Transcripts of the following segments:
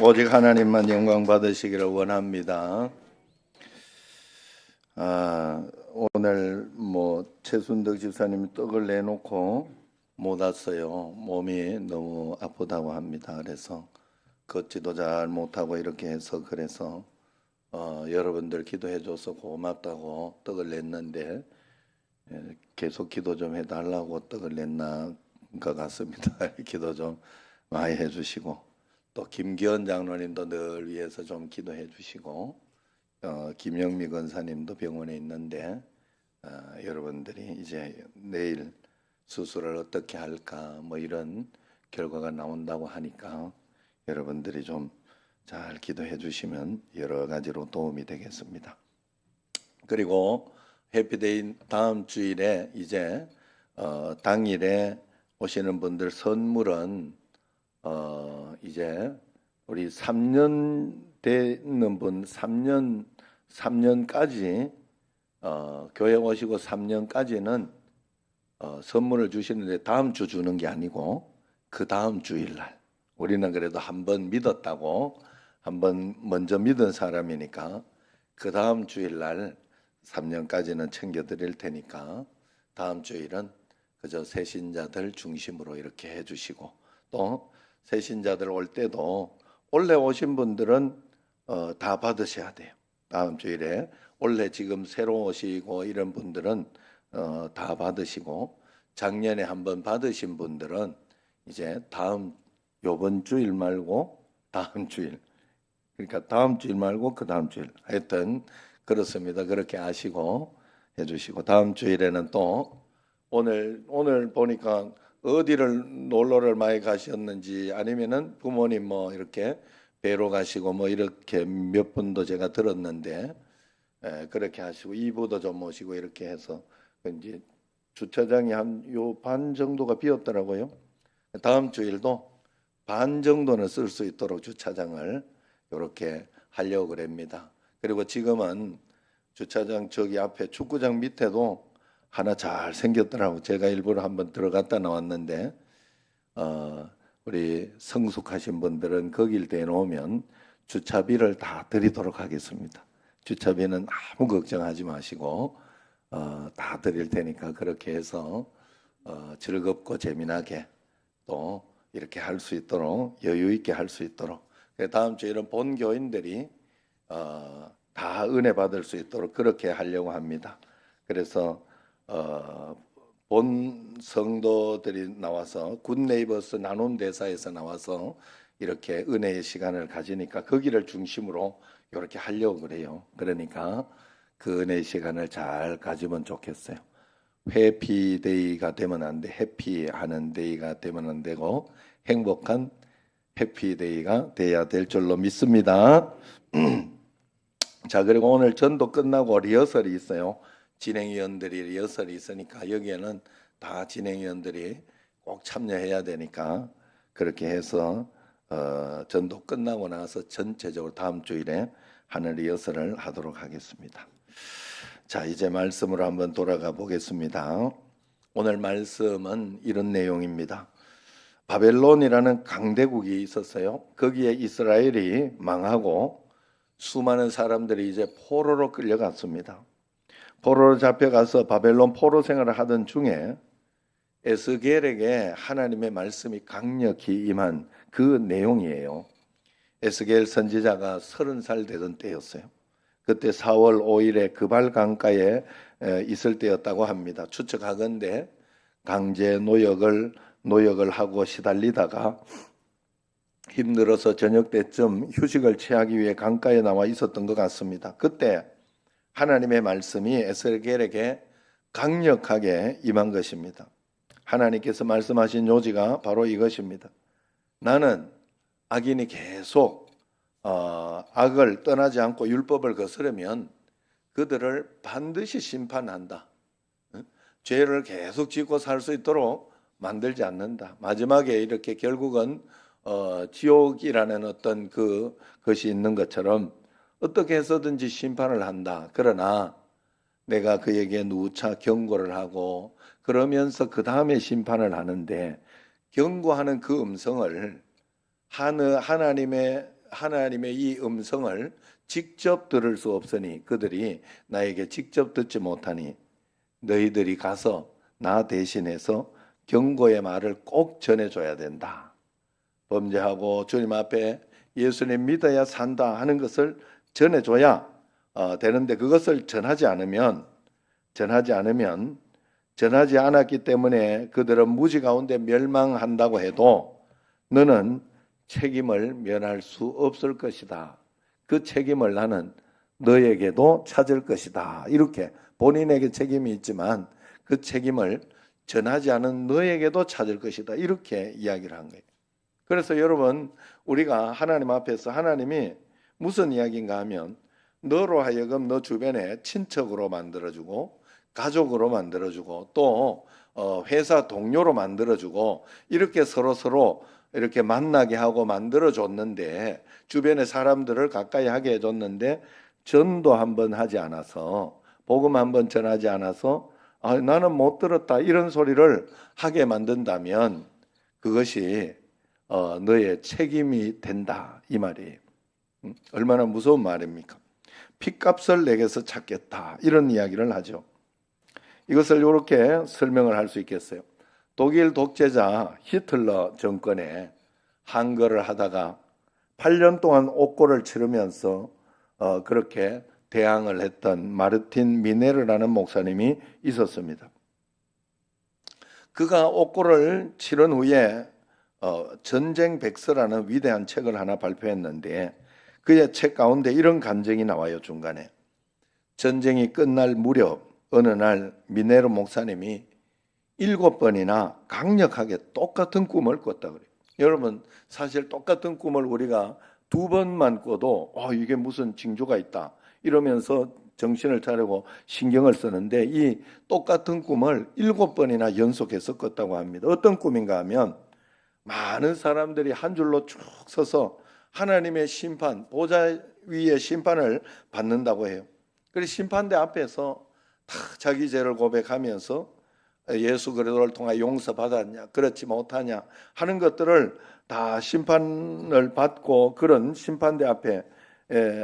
오직 하나님만 영광 받으시기를 원합니다. 오늘 최순덕 집사님이 떡을 내놓고 못 왔어요. 몸이 너무 아프다고 합니다. 그래서 걷지도 잘 못하고 이렇게 해서 그래서 여러분들 기도해줘서 고맙다고 떡을 냈는데 계속 기도 좀 해달라고 떡을 냈나 것 같습니다. 기도 좀 많이 해주시고 또 김기현 장로님도 늘 위해서 좀 기도해 주시고 김영미 권사님도 병원에 있는데 여러분들이 이제 내일 수술을 어떻게 할까 이런 결과가 나온다고 하니까 여러분들이 좀 잘 기도해 주시면 여러 가지로 도움이 되겠습니다. 그리고 해피데이 다음 주일에 이제 당일에 오시는 분들 선물은 이제 우리 3년 되는 분 3년까지 교회 오시고 3년까지는 선물을 주시는데 다음 주 주는 게 아니고 그 다음 주일날 우리는 그래도 한번 믿었다고 한번 먼저 믿은 사람이니까 그 다음 주일날 3년까지는 챙겨드릴 테니까 다음 주일은 그저 새신자들 중심으로 이렇게 해주시고 또 새신자들 올 때도 원래 오신 분들은 다 받으셔야 돼요. 다음 주일에 원래 지금 새로 오시고 이런 분들은 다 받으시고 작년에 한번 받으신 분들은 이제 요번 주일 말고 다음 주일 그러니까 다음 주일 말고 그 다음 주일 하여튼 그렇습니다. 그렇게 아시고 해주시고 다음 주일에는 또 오늘 보니까 어디를 놀러를 많이 가셨는지 아니면은 부모님 이렇게 뵈러 가시고 이렇게 몇 분도 제가 들었는데 그렇게 하시고 이부도 좀 모시고 이렇게 해서 이제 주차장이 한 요 반 정도가 비었더라고요. 다음 주일도 반 정도는 쓸 수 있도록 주차장을 이렇게 하려고 그럽니다. 그리고 지금은 주차장 저기 앞에 축구장 밑에도 하나 잘 생겼더라고. 제가 일부러 한번 들어갔다 나왔는데 우리 성숙하신 분들은 거길 대놓으면 주차비를 다 드리도록 하겠습니다. 주차비는 아무 걱정하지 마시고 다 드릴 테니까 그렇게 해서 즐겁고 재미나게 또 이렇게 할 수 있도록 여유 있게 할 수 있도록 다음 주에는 본 교인들이 다 은혜 받을 수 있도록 그렇게 하려고 합니다. 그래서 본 성도들이 나와서 굿네이버스 나눔 대사에서 나와서 이렇게 은혜의 시간을 가지니까 거기를 중심으로 이렇게 하려고 그래요. 그러니까 그 은혜의 시간을 잘 가지면 좋겠어요. 해피데이가 되면 안 돼. 해피하는 데이가 되면 안 되고 행복한 해피데이가 돼야 될 줄로 믿습니다. 자, 그리고 오늘 전도 끝나고 리허설이 있어요. 진행위원들이 리허설이 있으니까 여기에는 다 진행위원들이 꼭 참여해야 되니까 그렇게 해서 전도 끝나고 나서 전체적으로 다음 주일에 하는 리허설을 하도록 하겠습니다. 자, 이제 말씀으로 한번 돌아가 보겠습니다. 오늘 말씀은 이런 내용입니다. 바벨론이라는 강대국이 있었어요. 거기에 이스라엘이 망하고 수많은 사람들이 이제 포로로 끌려갔습니다. 포로로 잡혀가서 바벨론 포로 생활을 하던 중에 에스겔에게 하나님의 말씀이 강력히 임한 그 내용이에요. 에스겔 선지자가 30살 되던 때였어요. 그때 4월 5일에 그발 강가에 있을 때였다고 합니다. 추측하건대 강제 노역을 하고 시달리다가 힘들어서 저녁 때쯤 휴식을 취하기 위해 강가에 나와 있었던 것 같습니다. 그때 하나님의 말씀이 에스겔에게 강력하게 임한 것입니다. 하나님께서 말씀하신 요지가 바로 이것입니다. 나는 악인이 계속 악을 떠나지 않고 율법을 거스르면 그들을 반드시 심판한다. 죄를 계속 짓고 살 수 있도록 만들지 않는다. 마지막에 이렇게 결국은 지옥이라는 어떤 그것이 있는 것처럼 어떻게 해서든지 심판을 한다. 그러나 내가 그에게 누차 경고를 하고 그러면서 그 다음에 심판을 하는데 경고하는 그 음성을 하나님의 하나님의 이 음성을 직접 들을 수 없으니 그들이 나에게 직접 듣지 못하니 너희들이 가서 나 대신해서 경고의 말을 꼭 전해줘야 된다. 범죄하고 주님 앞에 예수님 믿어야 산다 하는 것을 전해줘야 되는데 그것을 전하지 않았기 때문에 그들은 무지 가운데 멸망한다고 해도 너는 책임을 면할 수 없을 것이다. 그 책임을 나는 너에게도 찾을 것이다. 이렇게 본인에게 책임이 있지만 그 책임을 전하지 않은 너에게도 찾을 것이다. 이렇게 이야기를 한 거예요. 그래서 여러분 우리가 하나님 앞에서 하나님이 무슨 이야기인가 하면 너로 하여금 너 주변에 친척으로 만들어주고 가족으로 만들어주고 또 회사 동료로 만들어주고 이렇게 서로 이렇게 만나게 하고 만들어줬는데 주변의 사람들을 가까이 하게 해줬는데 전도 한번 하지 않아서 복음 한번 전하지 않아서 나는 못 들었다 이런 소리를 하게 만든다면 그것이 너의 책임이 된다 이 말이에요. 얼마나 무서운 말입니까? 핏값을 내게서 찾겠다 이런 이야기를 하죠. 이것을 이렇게 설명을 할 수 있겠어요. 독일 독재자 히틀러 정권에 한거를 하다가 8년 동안 옥고를 치르면서 그렇게 대항을 했던 마르틴 미네르라는 목사님이 있었습니다. 그가 옥고를 치른 후에 전쟁 백서라는 위대한 책을 하나 발표했는데 그의 책 가운데 이런 간증이 나와요. 중간에 전쟁이 끝날 무렵 어느 날 미네르 목사님이 7번이나 강력하게 똑같은 꿈을 꿨다 그래요. 여러분 사실 똑같은 꿈을 우리가 2번만 꿔도 이게 무슨 징조가 있다 이러면서 정신을 차리고 신경을 쓰는데 이 똑같은 꿈을 7번이나 연속해서 꿨다고 합니다. 어떤 꿈인가 하면 많은 사람들이 한 줄로 쭉 서서 하나님의 심판, 보좌 위에 심판을 받는다고 해요. 그래서 심판대 앞에서 다 자기 죄를 고백하면서 예수 그리스도를 통해 용서받았냐, 그렇지 못하냐 하는 것들을 다 심판을 받고 그런 심판대 앞에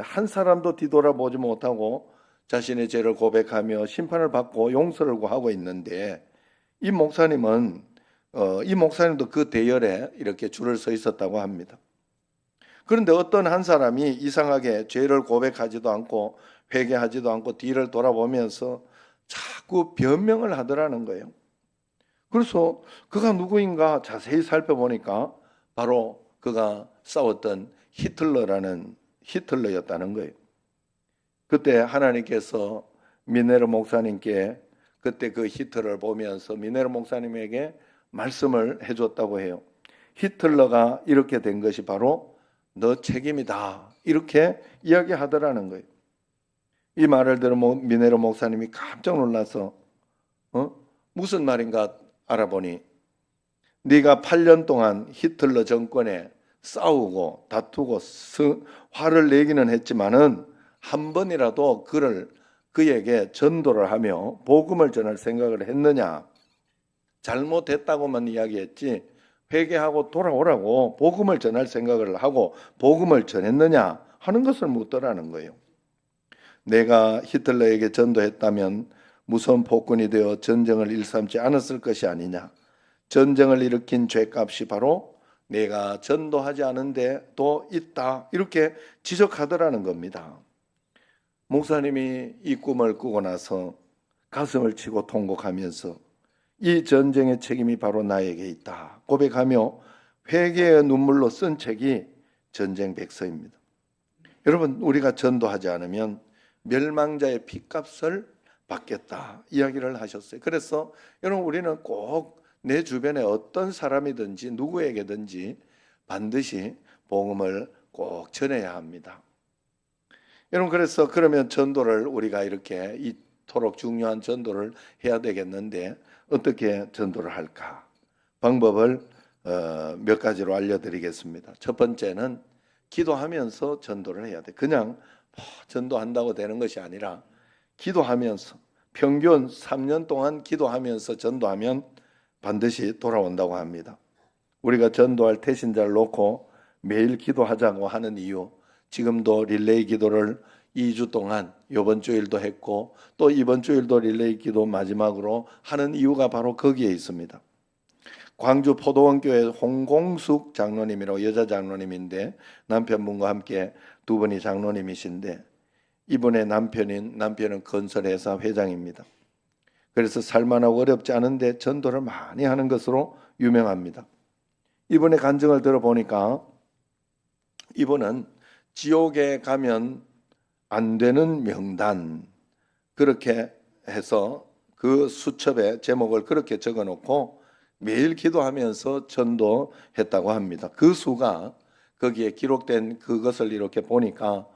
한 사람도 뒤돌아보지 못하고 자신의 죄를 고백하며 심판을 받고 용서를 구하고 있는데 이 목사님도 그 대열에 이렇게 줄을 서 있었다고 합니다. 그런데 어떤 한 사람이 이상하게 죄를 고백하지도 않고 회개하지도 않고 뒤를 돌아보면서 자꾸 변명을 하더라는 거예요. 그래서 그가 누구인가 자세히 살펴보니까 바로 그가 싸웠던 히틀러였다는 거예요. 그때 하나님께서 미네르 목사님께 그때 그 히틀러를 보면서 미네르 목사님에게 말씀을 해줬다고 해요. 히틀러가 이렇게 된 것이 바로 너 책임이다. 이렇게 이야기하더라는 거예요. 이 말을 들은 미네르 목사님이 깜짝 놀라서 무슨 말인가 알아보니 네가 8년 동안 히틀러 정권에 싸우고 다투고 화를 내기는 했지만은 한 번이라도 그에게 전도를 하며 복음을 전할 생각을 했느냐? 잘못했다고만 이야기했지 회개하고 돌아오라고 복음을 전할 생각을 하고 복음을 전했느냐 하는 것을 묻더라는 거예요. 내가 히틀러에게 전도했다면 무서운 폭군이 되어 전쟁을 일삼지 않았을 것이 아니냐. 전쟁을 일으킨 죄값이 바로 내가 전도하지 않은 데도 있다. 이렇게 지적하더라는 겁니다. 목사님이 이 꿈을 꾸고 나서 가슴을 치고 통곡하면서 이 전쟁의 책임이 바로 나에게 있다 고백하며 회개의 눈물로 쓴 책이 전쟁 백서입니다. 여러분 우리가 전도하지 않으면 멸망자의 핏값을 받겠다 이야기를 하셨어요. 그래서 여러분 우리는 꼭 내 주변에 어떤 사람이든지 누구에게든지 반드시 복음을 꼭 전해야 합니다. 여러분 그러면 전도를 우리가 이렇게 이토록 중요한 전도를 해야 되겠는데 어떻게 전도를 할까? 방법을 몇 가지로 알려드리겠습니다. 첫 번째는 기도하면서 전도를 해야 돼. 그냥 전도한다고 되는 것이 아니라 기도하면서 평균 3년 동안 기도하면서 전도하면 반드시 돌아온다고 합니다. 우리가 전도할 태신자를 놓고 매일 기도하자고 하는 이유, 지금도 릴레이 기도를 2주 동안 이번 주일도 했고 또 이번 주일도 릴레이 기도 마지막으로 하는 이유가 바로 거기에 있습니다. 광주 포도원교회 홍공숙 장로님이라고 여자 장로님인데 남편분과 함께 두 분이 장로님이신데 이분의 남편은 건설회사 회장입니다. 그래서 살만하고 어렵지 않은데 전도를 많이 하는 것으로 유명합니다. 이분의 간증을 들어보니까 이분은 지옥에 가면 안 되는 명단 그렇게 해서 그 수첩에 제목을 그렇게 적어놓고 매일 기도하면서 전도했다고 합니다. 그 수가 거기에 기록된 그것을 이렇게 보니까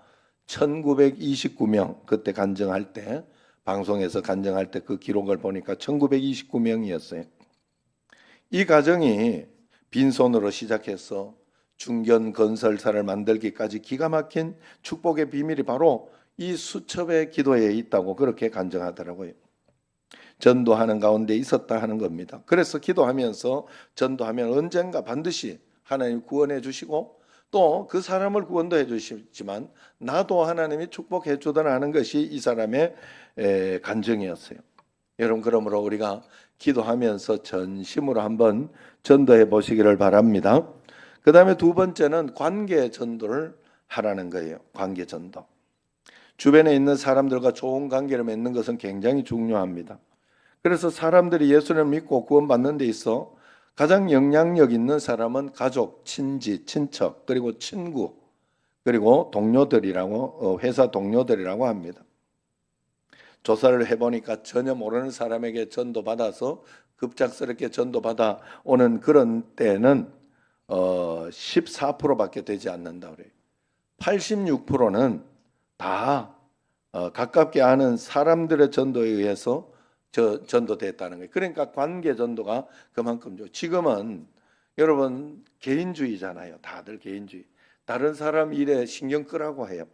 1929명, 그때 간증할 때 방송에서 간증할 때 그 기록을 보니까 1929명이었어요. 이 과정이 빈손으로 시작해서 중견 건설사를 만들기까지 기가 막힌 축복의 비밀이 바로 이 수첩의 기도에 있다고 그렇게 간증하더라고요. 전도하는 가운데 있었다 하는 겁니다. 그래서 기도하면서 전도하면 언젠가 반드시 하나님 구원해 주시고 또 그 사람을 구원도 해 주시지만 나도 하나님이 축복해 주더라는 것이 이 사람의 간증이었어요. 여러분 그러므로 우리가 기도하면서 전심으로 한번 전도해 보시기를 바랍니다. 그 다음에 두 번째는 관계 전도를 하라는 거예요. 관계 전도. 주변에 있는 사람들과 좋은 관계를 맺는 것은 굉장히 중요합니다. 그래서 사람들이 예수를 믿고 구원받는 데 있어 가장 영향력 있는 사람은 가족, 친지, 친척, 그리고 친구, 그리고 동료들이라고 회사 동료들이라고 합니다. 조사를 해보니까 전혀 모르는 사람에게 전도받아서 급작스럽게 전도받아 오는 그런 때는 14%밖에 되지 않는다 그래요. 86%는 다 가깝게 아는 사람들의 전도에 의해서 전도됐다는 거예요. 그러니까 관계 전도가 그만큼 좋죠. 지금은 여러분 개인주의잖아요. 다들 개인주의. 다른 사람 일에 신경 끄라고 해요.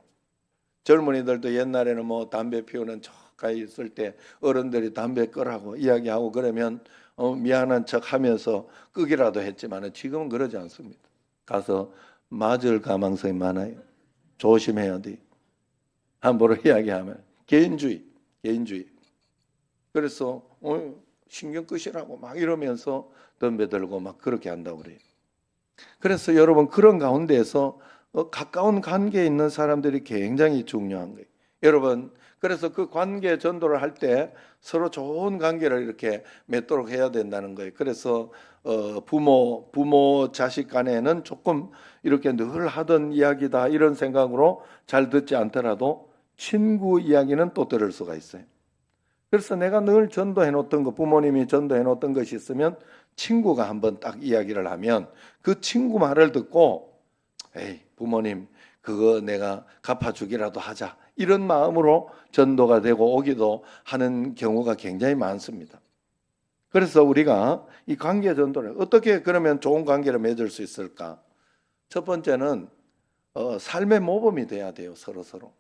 젊은이들도 옛날에는 뭐 담배 피우는 척가 있을 때 어른들이 담배 끄라고 이야기하고 그러면 미안한 척 하면서 끄기라도 했지만 지금은 그러지 않습니다. 가서 맞을 가망성이 많아요. 조심해야 돼. 함부로 이야기하면 개인주의. 그래서 신경 끄시라고 막 이러면서 덤벼들고 막 그렇게 한다고 그래요. 그래서 여러분 그런 가운데에서 가까운 관계에 있는 사람들이 굉장히 중요한 거예요. 여러분 그래서 그 관계 전도를 할 때 서로 좋은 관계를 이렇게 맺도록 해야 된다는 거예요. 그래서 부모 자식 간에는 조금 이렇게 늘 하던 이야기다 이런 생각으로 잘 듣지 않더라도 친구 이야기는 또 들을 수가 있어요. 그래서 내가 늘 전도해 놓던 거, 부모님이 전도해 놓던 것이 있으면 친구가 한번 딱 이야기를 하면 그 친구 말을 듣고 에이 부모님 그거 내가 갚아주기라도 하자 이런 마음으로 전도가 되고 오기도 하는 경우가 굉장히 많습니다. 그래서 우리가 이 관계 전도를 어떻게 그러면 좋은 관계를 맺을 수 있을까? 첫 번째는 삶의 모범이 돼야 돼요. 서로.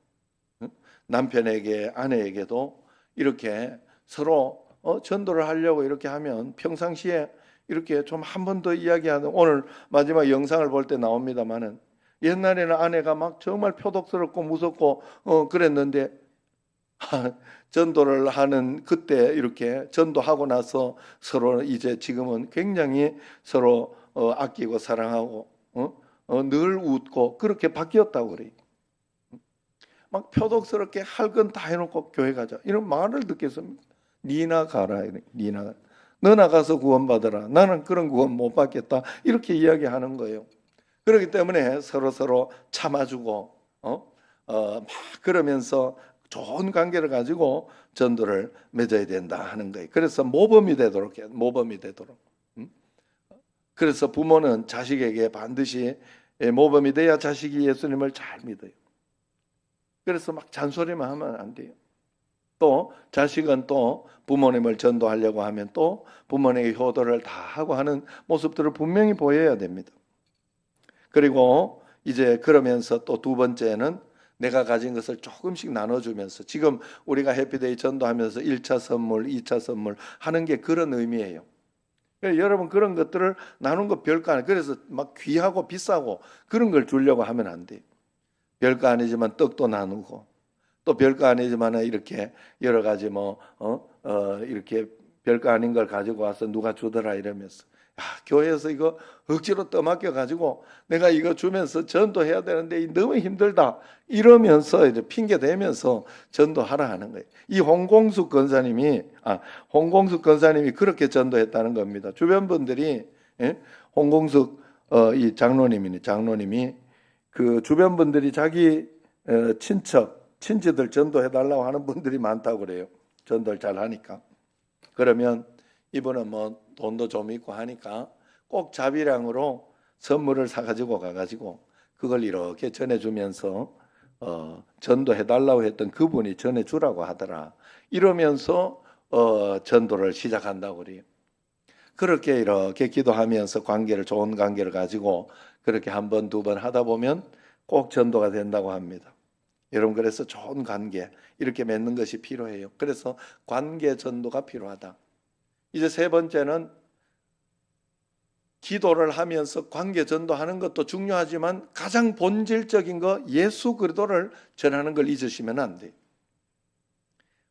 남편에게 아내에게도 이렇게 서로 전도를 하려고 이렇게 하면 평상시에 이렇게 좀 한 번 더 이야기하는 오늘 마지막 영상을 볼 때 나옵니다만은 옛날에는 아내가 막 정말 표독스럽고 무섭고 그랬는데 전도를 하는 그때 이렇게 전도하고 나서 서로 이제 지금은 굉장히 서로 아끼고 사랑하고 늘 웃고 그렇게 바뀌었다고 그래요. 막 표독스럽게 할 건 다 해놓고 교회 가자 이런 말을 듣겠습니까? 니나 가라 니나 너 나가서 구원받아라 나는 그런 구원 못 받겠다 이렇게 이야기하는 거예요. 그렇기 때문에 서로 참아주고 막 그러면서 좋은 관계를 가지고 전도를 맺어야 된다 하는 거예요. 그래서 모범이 되도록 해요. 그래서 부모는 자식에게 반드시 모범이 돼야 자식이 예수님을 잘 믿어요. 그래서 막 잔소리만 하면 안 돼요. 또 자식은 또 부모님을 전도하려고 하면 또 부모님의 효도를 다 하고 하는 모습들을 분명히 보여야 됩니다. 그리고 이제 그러면서 또 두 번째는 내가 가진 것을 조금씩 나눠주면서 지금 우리가 해피데이 전도하면서 1차 선물, 2차 선물 하는 게 그런 의미예요. 여러분 그런 것들을 나눈 거 별거 아니에요. 그래서 막 귀하고 비싸고 그런 걸 주려고 하면 안 돼요. 별거 아니지만 떡도 나누고 또 별거 아니지만 이렇게 여러 가지 이렇게 별거 아닌 걸 가지고 와서 누가 주더라 이러면서 교회에서 이거 억지로 떠맡겨 가지고 내가 이거 주면서 전도해야 되는데 너무 힘들다 이러면서 이제 핑계 대면서 전도하라 하는 거예요. 이 홍공숙 권사님이 그렇게 전도했다는 겁니다. 주변 분들이 홍공숙 이 장로님이 그 주변 분들이 자기 친지들 전도해 달라고 하는 분들이 많다고 그래요. 전도를 잘 하니까. 그러면 이분은 뭐 돈도 좀 있고 하니까 꼭 자비량으로 선물을 사가지고 가가지고 그걸 이렇게 전해주면서 전도해 달라고 했던 그분이 전해주라고 하더라. 이러면서 전도를 시작한다고 그래요. 그렇게 이렇게 기도하면서 좋은 관계를 가지고 그렇게 한 번, 두 번 하다 보면 꼭 전도가 된다고 합니다. 여러분 그래서 좋은 관계 이렇게 맺는 것이 필요해요. 그래서 관계 전도가 필요하다. 이제 세 번째는 기도를 하면서 관계 전도하는 것도 중요하지만 가장 본질적인 거 예수 그리스도를 전하는 걸 잊으시면 안 돼요.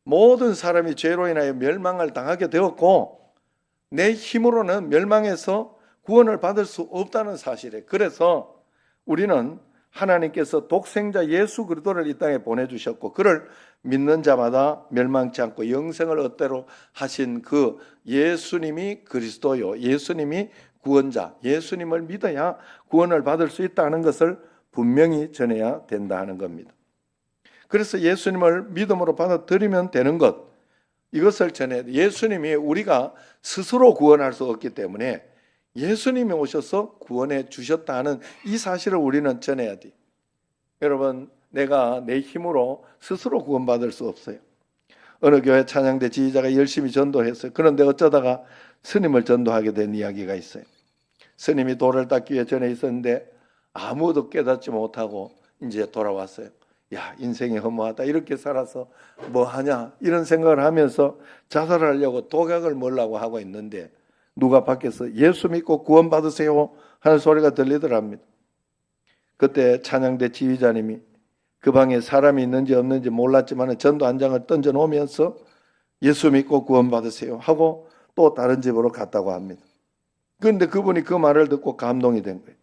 모든 사람이 죄로 인하여 멸망을 당하게 되었고 내 힘으로는 멸망해서 구원을 받을 수 없다는 사실이에요. 그래서 우리는 하나님께서 독생자 예수 그리스도를 이 땅에 보내주셨고 그를 믿는 자마다 멸망치 않고 영생을 얻도록 하신 그 예수님이 그리스도요, 예수님이 구원자, 예수님을 믿어야 구원을 받을 수 있다는 것을 분명히 전해야 된다 하는 겁니다. 그래서 예수님을 믿음으로 받아들이면 되는 것, 이것을 전해야 돼요. 예수님이 우리가 스스로 구원할 수 없기 때문에 예수님이 오셔서 구원해 주셨다는 이 사실을 우리는 전해야 돼요. 여러분, 내가 내 힘으로 스스로 구원받을 수 없어요. 어느 교회 찬양대 지휘자가 열심히 전도했어요. 그런데 어쩌다가 스님을 전도하게 된 이야기가 있어요. 스님이 돌을 닦기 위해 전에 있었는데 아무도 깨닫지 못하고 이제 돌아왔어요. 야, 인생이 허무하다. 이렇게 살아서 뭐 하냐 이런 생각을 하면서 자살하려고 독약을 먹으려고 하고 있는데 누가 밖에서 예수 믿고 구원 받으세요 하는 소리가 들리더랍니다. 그때 찬양대 지휘자님이 그 방에 사람이 있는지 없는지 몰랐지만 전도 한 장을 던져 놓으면서 예수 믿고 구원 받으세요 하고 또 다른 집으로 갔다고 합니다. 그런데 그분이 그 말을 듣고 감동이 된 거예요.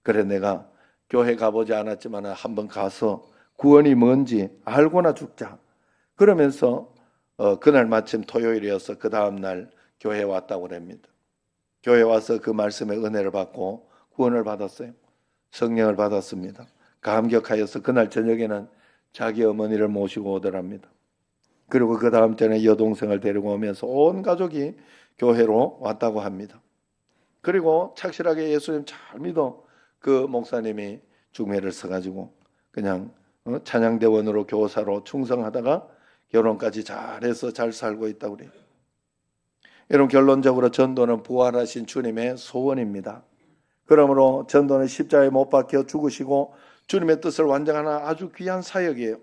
그래, 내가 교회 가보지 않았지만 한번 가서 구원이 뭔지 알고나 죽자. 그러면서 그날 마침 토요일이어서 그 다음날 교회에 왔다고 합니다. 교회에 와서 그 말씀의 은혜를 받고 구원을 받았어요. 성령을 받았습니다. 감격하여서 그날 저녁에는 자기 어머니를 모시고 오더랍니다. 그리고 그 다음 때는 여동생을 데리고 오면서 온 가족이 교회로 왔다고 합니다. 그리고 착실하게 예수님 잘 믿어 그 목사님이 중매를 써가지고 그냥 찬양대원으로 교사로 충성하다가 결혼까지 잘해서 잘 살고 있다고 그래요. 여러분, 결론적으로 전도는 부활하신 주님의 소원입니다. 그러므로 전도는 십자가에 못 박혀 죽으시고 주님의 뜻을 완성하는 아주 귀한 사역이에요.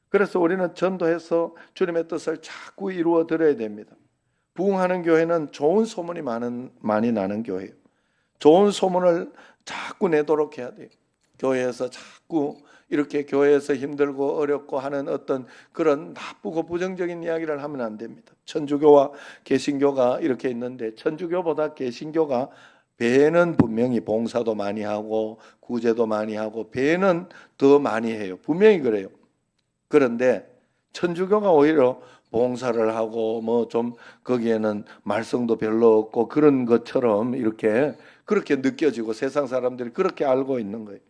그래서 우리는 전도해서 주님의 뜻을 자꾸 이루어 드려야 됩니다. 부흥하는 교회는 좋은 소문이 많이 나는 교회예요. 좋은 소문을 자꾸 내도록 해야 돼요. 교회에서 자꾸 이렇게 교회에서 힘들고 어렵고 하는 어떤 그런 나쁘고 부정적인 이야기를 하면 안 됩니다. 천주교와 개신교가 이렇게 있는데 천주교보다 개신교가 배는 분명히 봉사도 많이 하고 구제도 많이 하고 배는 더 많이 해요. 분명히 그래요. 그런데 천주교가 오히려 봉사를 하고 뭐 좀 거기에는 말썽도 별로 없고 그런 것처럼 이렇게 그렇게 느껴지고 세상 사람들이 그렇게 알고 있는 거예요.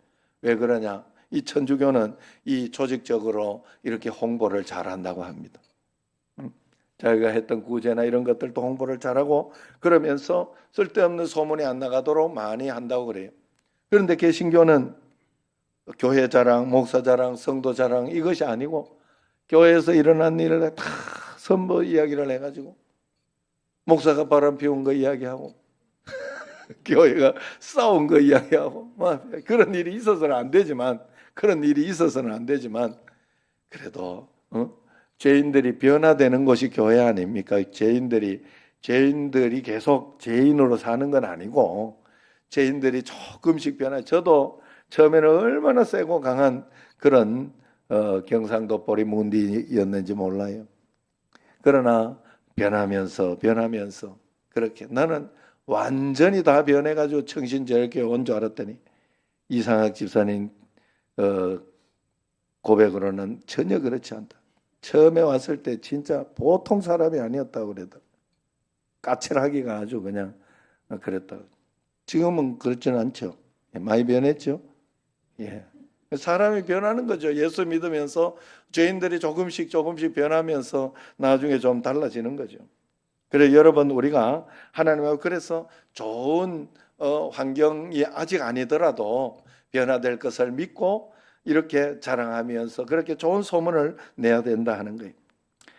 왜 그러냐? 이 천주교는 이 조직적으로 이렇게 홍보를 잘한다고 합니다. 자기가 했던 구제나 이런 것들도 홍보를 잘하고 그러면서 쓸데없는 소문이 안 나가도록 많이 한다고 그래요. 그런데 개신교는 교회 자랑, 목사 자랑, 성도 자랑 이것이 아니고 교회에서 일어난 일을 다 선거 이야기를 해가지고 목사가 바람 피운 거 이야기하고 교회가 싸운 거 이야기하고 그런 일이 있어서는 안 되지만 그래도 죄인들이 변화되는 곳이 교회 아닙니까? 죄인들이 죄인들이 계속 죄인으로 사는 건 아니고 죄인들이 조금씩 저도 처음에는 얼마나 세고 강한 그런 경상도 보리문디였는지 몰라요. 그러나 변하면서 그렇게 나는 완전히 다 변해가지고 청신절교에 온 줄 알았더니 이상학 집사님 고백으로는 전혀 그렇지 않다. 처음에 왔을 때 진짜 보통 사람이 아니었다고 그러더라고요. 까칠하기가 아주 그냥 그랬다고. 지금은 그렇지는 않죠. 많이 변했죠. 예. 사람이 변하는 거죠. 예수 믿으면서 죄인들이 조금씩 변하면서 나중에 좀 달라지는 거죠. 그래 여러분 우리가 하나님하고 그래서 좋은 환경이 아직 아니더라도 변화될 것을 믿고 이렇게 자랑하면서 그렇게 좋은 소문을 내야 된다 하는 거예요.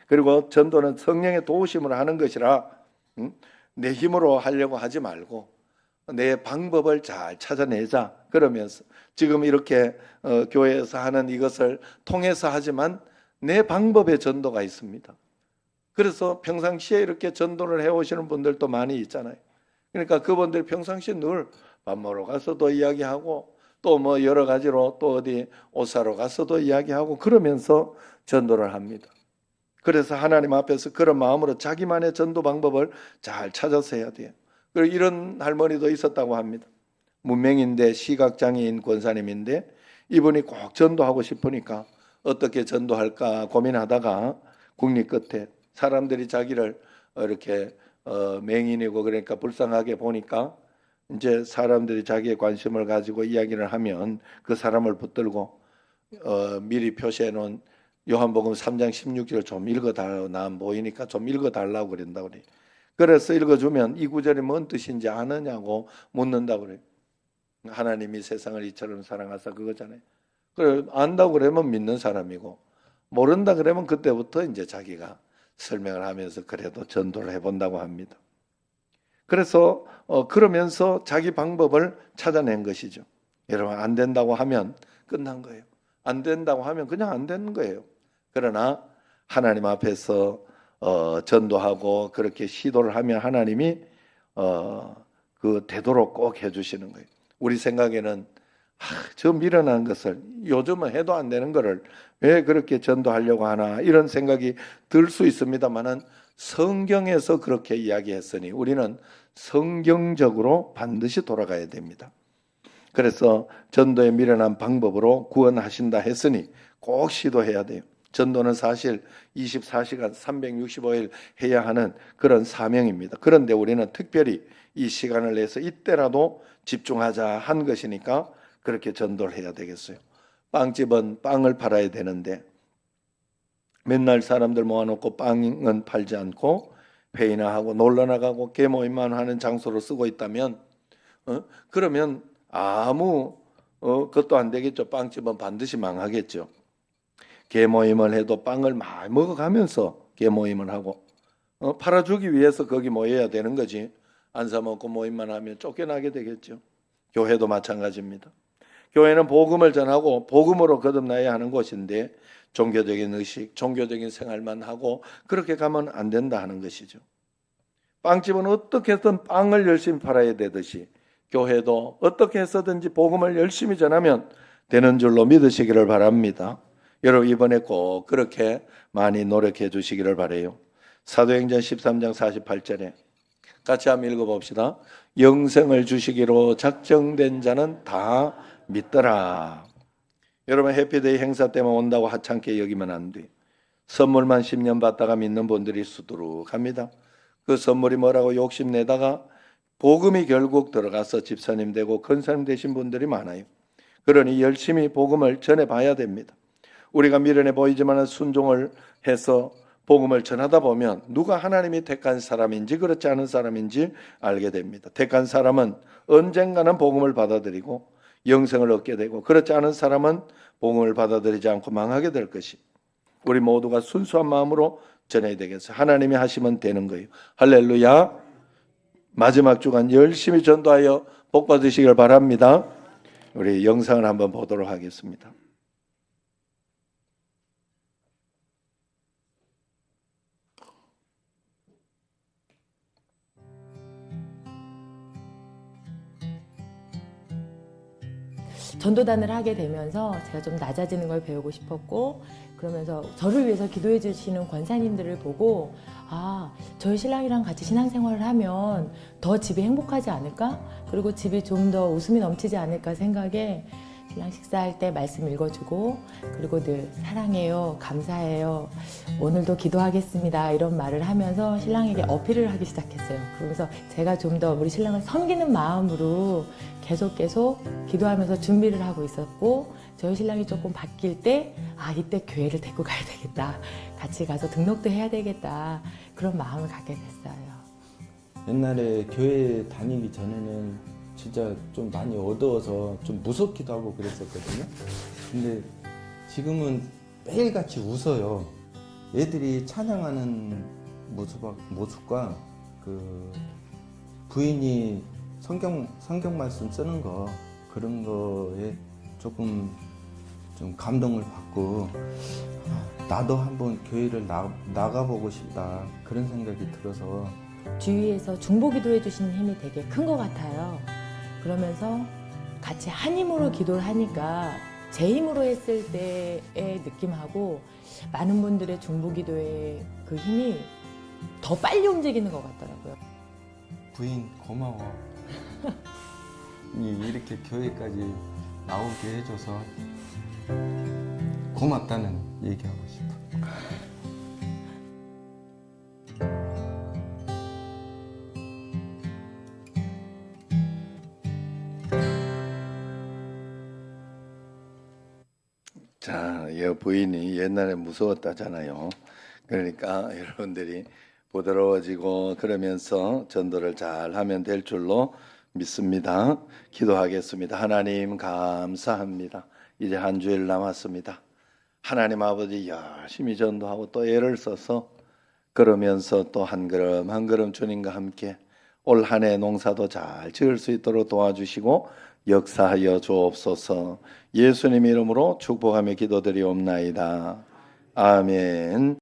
그리고 전도는 성령의 도우심으로 하는 것이라 내 힘으로 하려고 하지 말고 내 방법을 잘 찾아내자. 그러면서 지금 이렇게 교회에서 하는 이것을 통해서 하지만 내 방법의 전도가 있습니다. 그래서 평상시에 이렇게 전도를 해오시는 분들도 많이 있잖아요. 그러니까 그분들 평상시에 늘 밥 먹으러 가서도 이야기하고 또 뭐 여러 가지로 또 어디 옷 사러 가서도 이야기하고 그러면서 전도를 합니다. 그래서 하나님 앞에서 그런 마음으로 자기만의 전도 방법을 잘 찾아서 해야 돼요. 그리고 이런 할머니도 있었다고 합니다. 문맹인데 시각장애인 권사님인데 이분이 꼭 전도하고 싶으니까 어떻게 전도할까 고민하다가 국리 끝에 사람들이 자기를 이렇게 맹인이고 그러니까 불쌍하게 보니까 이제 사람들이 자기의 관심을 가지고 이야기를 하면 그 사람을 붙들고 미리 표시해 놓은 요한복음 3장 16절을 좀 읽어달라고 난 보이니까 좀 읽어달라고 그런다고 그래요. 그래서 읽어주면 이 구절이 뭔 뜻인지 아느냐고 묻는다고 그래요. 하나님이 세상을 이처럼 사랑하사 그거잖아요. 그래 안다고 그러면 믿는 사람이고 모른다 그러면 그때부터 이제 자기가 설명을 하면서 그래도 전도를 해본다고 합니다. 그래서 그러면서 자기 방법을 찾아낸 것이죠. 여러분 안 된다고 하면 끝난 거예요. 안 된다고 하면 그냥 안 되는 거예요. 그러나 하나님 앞에서 전도하고 그렇게 시도를 하면 하나님이 그 되도록 꼭 해주시는 거예요. 우리 생각에는 저 미련한 것을 요즘은 해도 안 되는 거를 왜 그렇게 전도하려고 하나 이런 생각이 들 수 있습니다만은 성경에서 그렇게 이야기했으니 우리는 성경적으로 반드시 돌아가야 됩니다. 그래서 전도에 미련한 방법으로 구원하신다 했으니 꼭 시도해야 돼요. 전도는 사실 24시간 365일 해야 하는 그런 사명입니다. 그런데 우리는 특별히 이 시간을 내서 이때라도 집중하자 한 것이니까 그렇게 전도를 해야 되겠어요. 빵집은 빵을 팔아야 되는데 맨날 사람들 모아놓고 빵은 팔지 않고 회의나 하고 놀러 나가고 개모임만 하는 장소로 쓰고 있다면 그러면 아무 것도 안 되겠죠. 빵집은 반드시 망하겠죠. 개모임을 해도 빵을 많이 먹어가면서 개모임을 하고 팔아주기 위해서 거기 모여야 되는 거지. 안 사먹고 모임만 하면 쫓겨나게 되겠죠. 교회도 마찬가지입니다. 교회는 복음을 전하고 복음으로 거듭나야 하는 곳인데 종교적인 의식, 종교적인 생활만 하고 그렇게 가면 안 된다 하는 것이죠. 빵집은 어떻게 해서든 빵을 열심히 팔아야 되듯이 교회도 어떻게 해서든지 복음을 열심히 전하면 되는 줄로 믿으시기를 바랍니다. 여러분 이번에 꼭 그렇게 많이 노력해 주시기를 바라요. 사도행전 13장 48절에 같이 한번 읽어봅시다. 영생을 주시기로 작정된 자는 다 믿더라. 여러분 해피데이 행사 때만 온다고 하찮게 여기면 안 돼. 선물만 10년 받다가 믿는 분들이 수두룩합니다. 그 선물이 뭐라고 욕심내다가 복음이 결국 들어가서 집사님 되고 권사님 되신 분들이 많아요. 그러니 열심히 복음을 전해봐야 됩니다. 우리가 미련해 보이지만 순종을 해서 복음을 전하다 보면 누가 하나님이 택한 사람인지 그렇지 않은 사람인지 알게 됩니다. 택한 사람은 언젠가는 복음을 받아들이고 영생을 얻게 되고 그렇지 않은 사람은 복음을 받아들이지 않고 망하게 될 것이 우리 모두가 순수한 마음으로 전해야 되겠어요. 하나님이 하시면 되는 거예요. 할렐루야. 마지막 주간 열심히 전도하여 복 받으시길 바랍니다. 우리 영상을 한번 보도록 하겠습니다. 전도단을 하게 되면서 제가 좀 낮아지는 걸 배우고 싶었고, 그러면서 저를 위해서 기도해 주시는 권사님들을 보고, 아, 저희 신랑이랑 같이 신앙생활을 하면 더 집이 행복하지 않을까? 그리고 집이 좀 더 웃음이 넘치지 않을까 생각에 신랑 식사할 때 말씀 읽어주고, 그리고 늘 사랑해요, 감사해요, 오늘도 기도하겠습니다, 이런 말을 하면서 신랑에게 어필을 하기 시작했어요. 그러면서 제가 좀 더 우리 신랑을 섬기는 마음으로 계속 기도하면서 준비를 하고 있었고, 저희 신랑이 조금 바뀔 때, 아, 이때 교회를 데리고 가야 되겠다, 같이 가서 등록도 해야 되겠다, 그런 마음을 갖게 됐어요. 옛날에 교회 다니기 전에는 진짜 좀 많이 어두워서 좀 무섭기도 하고 그랬었거든요. 근데 지금은 매일같이 웃어요. 애들이 찬양하는 모습과 그 부인이 성경 말씀 쓰는 거, 그런 거에 조금 좀 감동을 받고, 나도 한번 교회를 나가보고 싶다, 그런 생각이 들어서. 주위에서 중보기도해 주시는 힘이 되게 큰 것 같아요. 그러면서 같이 한 힘으로 기도를 하니까 제 힘으로 했을 때의 느낌하고 많은 분들의 중보기도의 그 힘이 더 빨리 움직이는 것 같더라고요. 부인 고마워. 이렇게 교회까지 나오게 해줘서 고맙다는 얘기하고 싶어. 자, 여부인이 옛날에 무서웠다잖아요. 그러니까 여러분들이 부드러워지고 그러면서 전도를 잘 하면 될 줄로 믿습니다. 기도하겠습니다. 하나님 감사합니다. 이제 한 주일 남았습니다. 하나님 아버지 열심히 전도하고 또 애를 써서 그러면서 또 한 걸음 한 걸음 주님과 함께 올 한 해 농사도 잘 지을 수 있도록 도와주시고 역사하여 주옵소서. 예수님 이름으로 축복하며 기도드리옵나이다. 아멘.